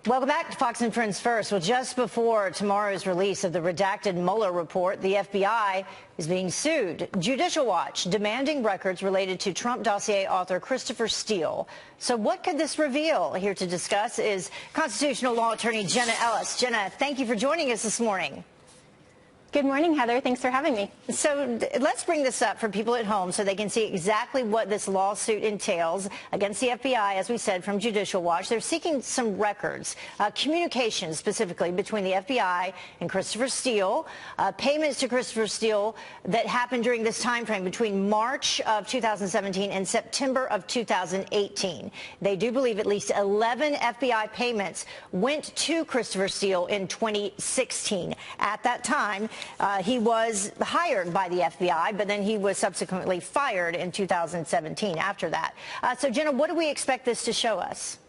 Welcome back to Fox and Friends First. Well, just before tomorrow's release of the redacted Mueller report, the FBI is being sued. Judicial Watch demanding records related to Trump dossier author Christopher Steele. So what could this reveal? Here to discuss is constitutional law attorney Jenna Ellis. Jenna, thank you for joining us this morning. Good morning, Heather. Thanks for having me. So let's bring this up for people at home so they can see exactly what this lawsuit entails against the FBI, as we said, from Judicial Watch. They're seeking some records, communications specifically between the FBI and Christopher Steele, payments to Christopher Steele that happened during this time frame between March of 2017 and September of 2018. They do believe at least 11 FBI payments went to Christopher Steele in 2016. At that time, he was hired by the FBI, but then he was subsequently fired in 2017 after that. So, Jenna, what do we expect this to show us?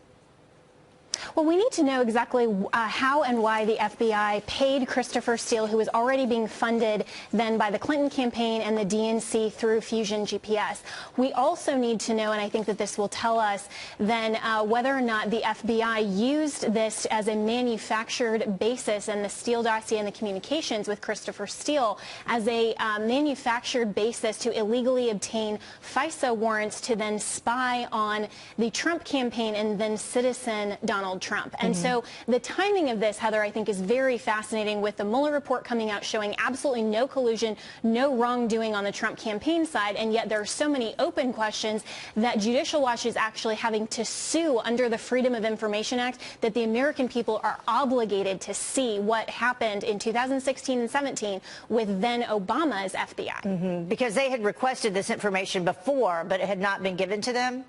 Well, we need to know exactly how and why the FBI paid Christopher Steele, who was already being funded then by the Clinton campaign and the DNC through Fusion GPS. We also need to know, and I think that this will tell us then whether or not the FBI used this as a manufactured basis, and the Steele dossier and the communications with Christopher Steele as a manufactured basis to illegally obtain FISA warrants to then spy on the Trump campaign and then citizen Donald Trump. And so the timing of this, Heather, I think is very fascinating, with the Mueller report coming out showing absolutely no collusion, no wrongdoing on the Trump campaign side, and yet there are so many open questions that Judicial Watch is actually having to sue under the Freedom of Information Act, that the American people are obligated to see what happened in 2016 and 17 with then Obama's FBI. Because they had requested this information before, but it had not been given to them?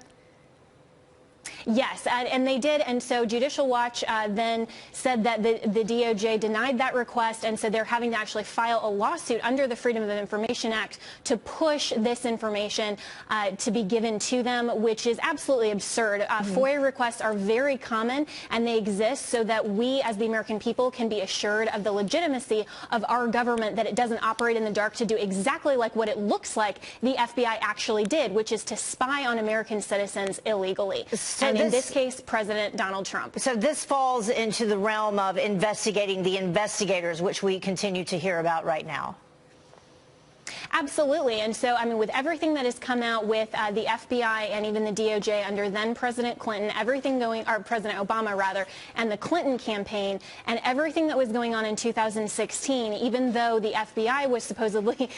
Yes, and they did, and so Judicial Watch then said that the DOJ denied that request, and so they're having to actually file a lawsuit under the Freedom of Information Act to push this information to be given to them, which is absolutely absurd. FOIA requests are very common, and they exist so that we as the American people can be assured of the legitimacy of our government, that it doesn't operate in the dark to do exactly like what it looks like the FBI actually did, which is to spy on American citizens illegally. And in this case, President Donald Trump. So this falls into the realm of investigating the investigators, which we continue to hear about right now. Absolutely. And so, I mean, with everything that has come out with the FBI and even the DOJ under then President Clinton, everything going, or President Obama rather, and the Clinton campaign, and everything that was going on in 2016, even though the FBI was supposedly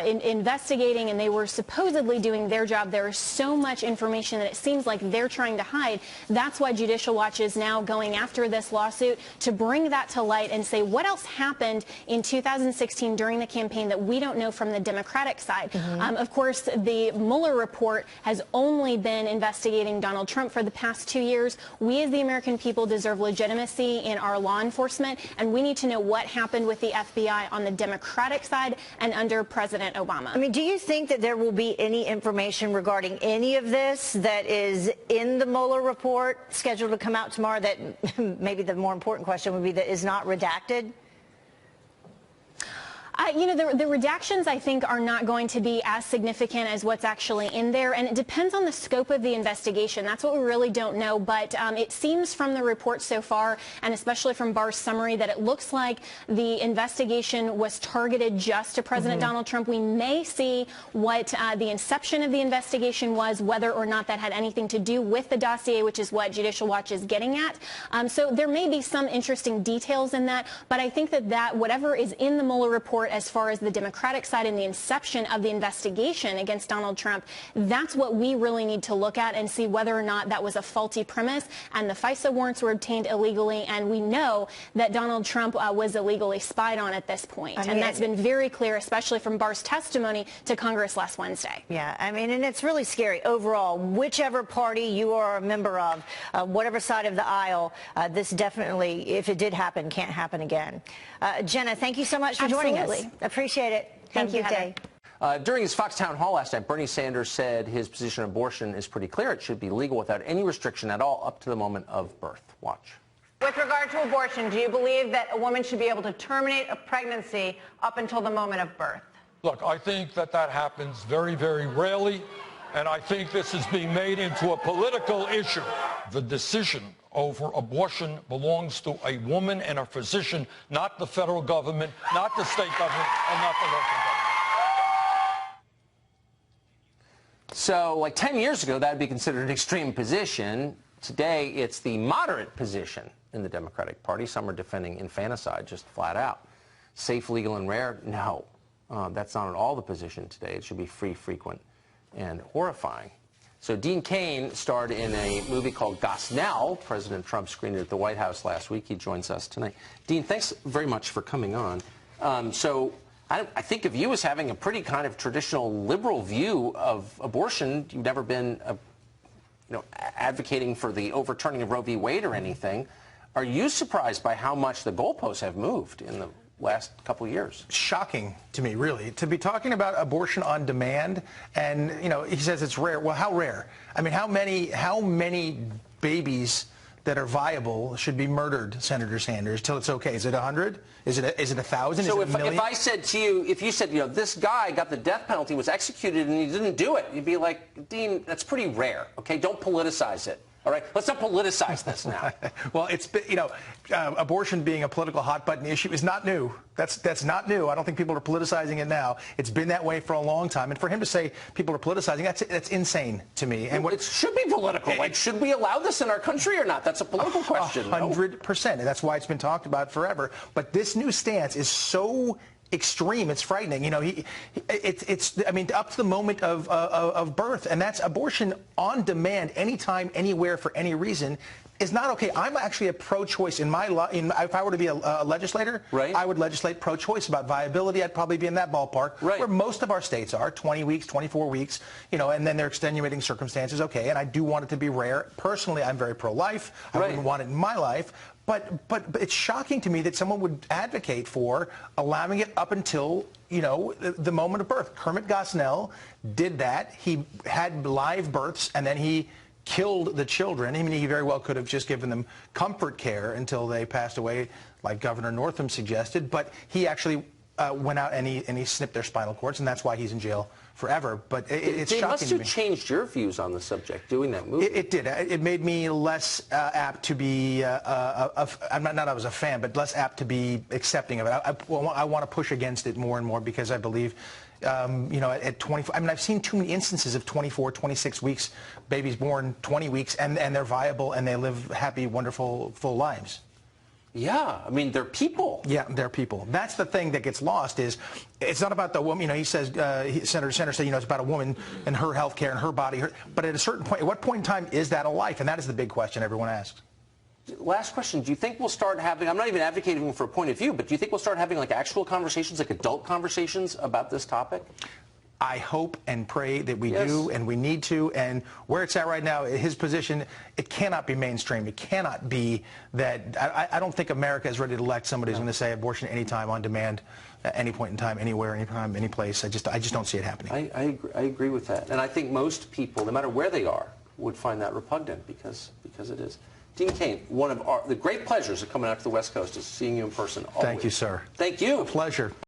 investigating and they were supposedly doing their job, there is so much information that it seems like they're trying to hide. That's why Judicial Watch is now going after this lawsuit, to bring that to light and say what else happened in 2016 during the campaign that we don't know from the Democratic side. Of course, the Mueller report has only been investigating Donald Trump for the past 2 years. We as the American people deserve legitimacy in our law enforcement, and we need to know what happened with the FBI on the Democratic side and under President Obama. I mean, do you think that there will be any information regarding any of this that is in the Mueller report scheduled to come out tomorrow, that maybe the more important question would be that is not redacted? You know, the redactions, I think, are not going to be as significant as what's actually in there, and it depends on the scope of the investigation. That's what we really don't know, but it seems from the report so far, and especially from Barr's summary, that it looks like the investigation was targeted just to President Donald Trump. We may see what the inception of the investigation was, whether or not that had anything to do with the dossier, which is what Judicial Watch is getting at. So there may be some interesting details in that, but I think that whatever is in the Mueller report as far as the Democratic side and the inception of the investigation against Donald Trump, that's what we really need to look at and see whether or not that was a faulty premise and the FISA warrants were obtained illegally, and we know that Donald Trump was illegally spied on at this point. And that's been very clear, especially from Barr's testimony to Congress last Wednesday. Yeah, I mean, and it's really scary overall. Whichever party you are a member of, whatever side of the aisle, this definitely, if it did happen, can't happen again. Jenna, thank you so much for joining us. Appreciate it. Thank you, Heather. During his Fox town hall last night, Bernie Sanders said his position on abortion is pretty clear. It should be legal without any restriction at all up to the moment of birth. Watch. With regard to abortion, do you believe that a woman should be able to terminate a pregnancy up until the moment of birth? Look, I think that happens very, very rarely, and I think this is being made into a political issue. The decision over abortion belongs to a woman and a physician, not the federal government, not the state government, and not the local government. So, like 10 years ago, that would be considered an extreme position. Today, it's the moderate position in the Democratic Party. Some are defending infanticide, just flat out. Safe, legal, and rare? No. That's not at all the position today. It should be free, frequent, and horrifying. So Dean Cain starred in a movie called Gosnell. President Trump screened it at the White House last week. He joins us tonight. Dean, thanks very much for coming on. I think of you as having a pretty kind of traditional liberal view of abortion. You've never been, advocating for the overturning of Roe v. Wade or anything. Are you surprised by how much the goalposts have moved in the last couple of years? Shocking to me, really, to be talking about abortion on demand. And, he says it's rare. Well, how rare? I mean, how many babies that are viable should be murdered, Senator Sanders, till it's okay? Is it 100? Is it 1,000? So is it a million? If I said to you, if you said, this guy got the death penalty, was executed, and he didn't do it, you'd be like, Dean, that's pretty rare. Okay, don't politicize it. All right, let's not politicize this now. Well, it's been, abortion being a political hot button issue is not new. That's not new. I don't think people are politicizing it now. It's been that way for a long time. And for him to say people are politicizing, that's insane to me. And it should be political. Should we allow this in our country or not? That's a political question. 100%. And that's why it's been talked about forever. But this new stance is so extreme, it's frightening. It's up to the moment of birth, and that's abortion on demand, anytime, anywhere, for any reason, is not okay. I'm actually a pro-choice in my law. If I were to be a legislator, right, I would legislate pro-choice about viability. I'd probably be in that ballpark, right, where most of our states are, 20 weeks, 24 weeks, and then there are extenuating circumstances, okay, and I do want it to be rare. Personally, I'm very pro-life. I wouldn't want it in my life. But it's shocking to me that someone would advocate for allowing it up until, the moment of birth. Kermit Gosnell did that. He had live births, and then he killed the children. I mean, he very well could have just given them comfort care until they passed away, like Governor Northam suggested. But he actually went out and he snipped their spinal cords, and that's why he's in jail forever. But it's shocking to me. It must have changed your views on the subject, doing that movie. It did. It made me less apt to be, I'm not I was a fan, but less apt to be accepting of it. I want to push against it more and more because I believe, at 24, I've seen too many instances of 24, 26 weeks, babies born 20 weeks, and they're viable and they live happy, wonderful, full lives. Yeah, they're people. Yeah, they're people. That's the thing that gets lost is it's not about the woman. He says, Senator Sanders said, it's about a woman and her health care and her body. But at a certain point, at what point in time is that a life? And that is the big question everyone asks. Last question. Do you think we'll start having, I'm not even advocating for a point of view, but do you think we'll start having actual conversations, adult conversations about this topic? I hope and pray that we do, and we need to. And where it's at right now, his position, it cannot be mainstream. It cannot be that. I don't think America is ready to elect somebody who's going to say abortion anytime, on demand, at any point in time, anywhere, anytime, any place. I just don't see it happening. I agree with that. And I think most people, no matter where they are, would find that repugnant because it is. Dean Cain, one of the great pleasures of coming out to the West Coast is seeing you in person always. Thank you, sir. Thank you. A pleasure.